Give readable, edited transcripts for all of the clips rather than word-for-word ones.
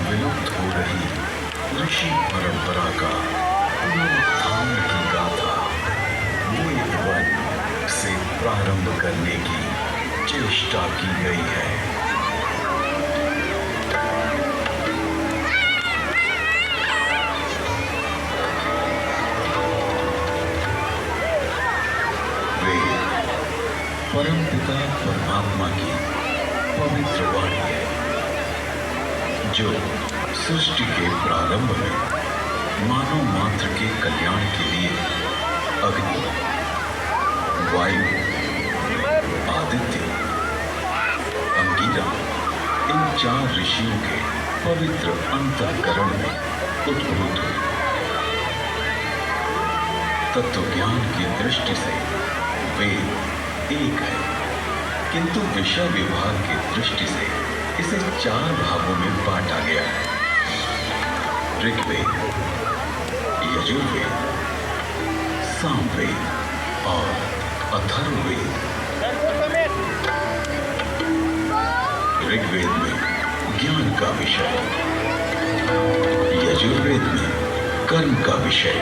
विलुप्त हो रही ऋषि परंपरा का पुनरुत्थान की गाथा वेद वन से प्रारंभ करने की चेष्टा की गई है। परमपिता परमात्मा की पवित्र वाणी है, जो सृष्टि के प्रारंभ में मानव मात्र के कल्याण के लिए अग्नि, वायु, आदित्य, अंगिरा इन 4 ऋषियों के पवित्र अंतःकरण में उद्भूत हुई। तत्व ज्ञान की दृष्टि से वेद एक है, किंतु विषय विभाग की दृष्टि से इसे 4 भागों में बांटा गया है। ऋग्वेद, यजुर्वेद, सामवेद और अथर्ववेद। ऋग्वेद में ज्ञान का विषय, यजुर्वेद में कर्म का विषय,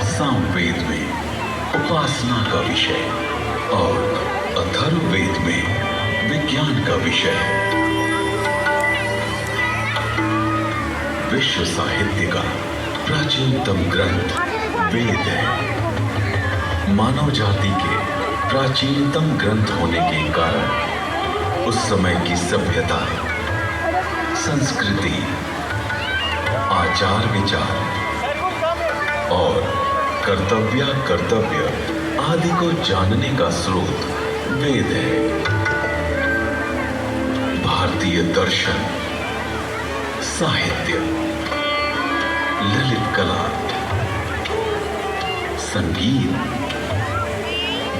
सामवेद में उपासना का विषय और अथर्ववेद में विज्ञान का विषय है। विश्व साहित्य का प्राचीनतम ग्रंथ वेद है। मानव जाति के प्राचीनतम ग्रंथ होने के कारण उस समय की सभ्यता, संस्कृति, आचार विचार और कर्तव्य आदि को जानने का स्रोत वेद है। भारतीय दर्शन, साहित्य, ललित कला, संगीत,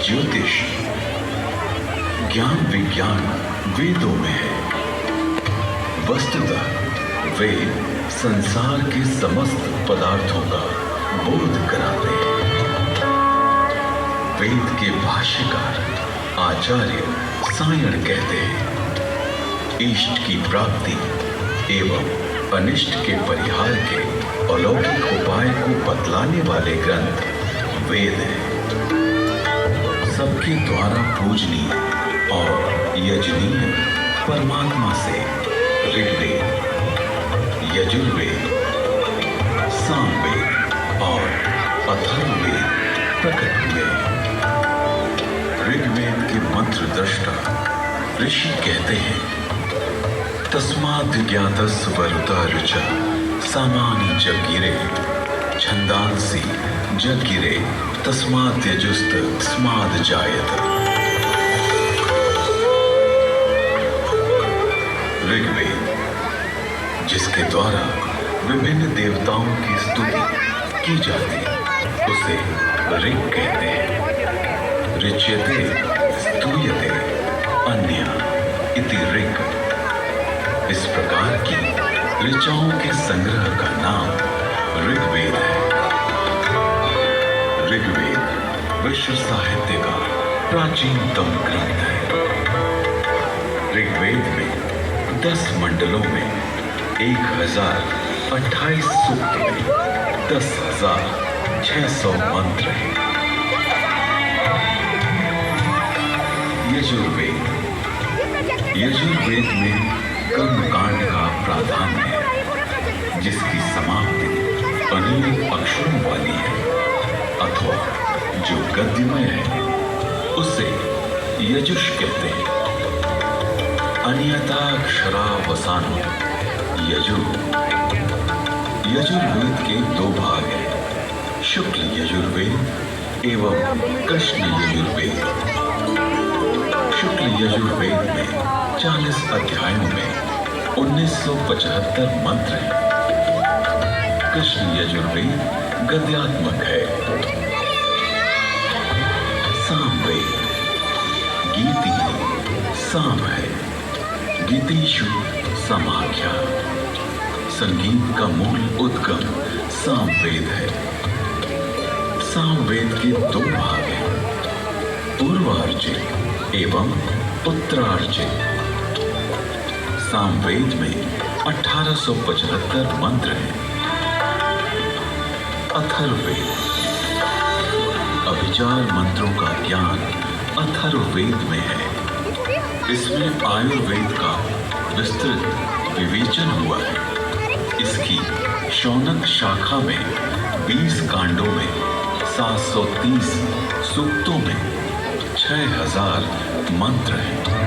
ज्योतिष, ज्ञान विज्ञान वेदों में है। वस्तुतः वेद संसार के समस्त पदार्थों का बोध कराते हैं। वेद के भाष्यकार आचार्य सायण कहते हैं, इष्ट की प्राप्ति एवं अनिष्ट के परिहार के अलौकिक उपाय को बतलाने वाले ग्रंथ वेद है। सबके द्वारा पूजनीय और यजनीय परमात्मा से ऋग्वेद, यजुर्वेद, सामवेद और अथर्ववेद प्रकट हुए। ऋग्वेद के मंत्र दृष्टा ऋषि कहते हैं, तस्माद् ज्ञातस्य वरुता ऋचा सामानि जगिरे छंदांसि जगिरे तस्माद् यजुस्त स्माद् जायत। ऋग्वेद, जिसके द्वारा विभिन्न देवताओं की स्तुति की जाती है, उसे ऋग कहते हैं। ऋच्यते स्तूयते अन्य इति ऋग। इस प्रकार की ऋचाओं के संग्रह का नाम ऋग्वेद है। ऋग्वेद विश्व साहित्य का प्राचीनतम ग्रंथ है। ऋग्वेद में 10 मंडलों में 1028 सूक्त में 10,600 मंत्र हैं। यजुर्वेद में कर्मकांड का प्राधान्य है, जिसकी समाप्ति अनेक अक्षरों वाली है, अथवा जो गद्यमय है उसे यजुष कहते हैं। अन्यताक्षरावसानो यजुर्वेद के 2 भाग हैं, शुक्ल यजुर्वेद एवं कृष्ण यजुर्वेद। शुक्ल यजुर्वेद में 40 अध्यायों में 1975 मंत्र हैं। कृष्ण यजुर्वेद गद्यात्मक है। सामवेद गीति साम है। गीतिषु समाख्या, संगीत का मूल उद्गम सामवेद है। सामवेद के 2 भाग हैं, पूर्वार्जित एवं उत्तरार्जित। सामवेद में 1875 मंत्र हैं। अथर्ववेद, अभिचार मंत्रों का ज्ञान अथर्ववेद में है। इसमें आयुर्वेद का विस्तृत विवेचन हुआ है। इसकी शौनक शाखा में 20 कांडों में 730 सूक्तों में 6000 मंत्र हैं।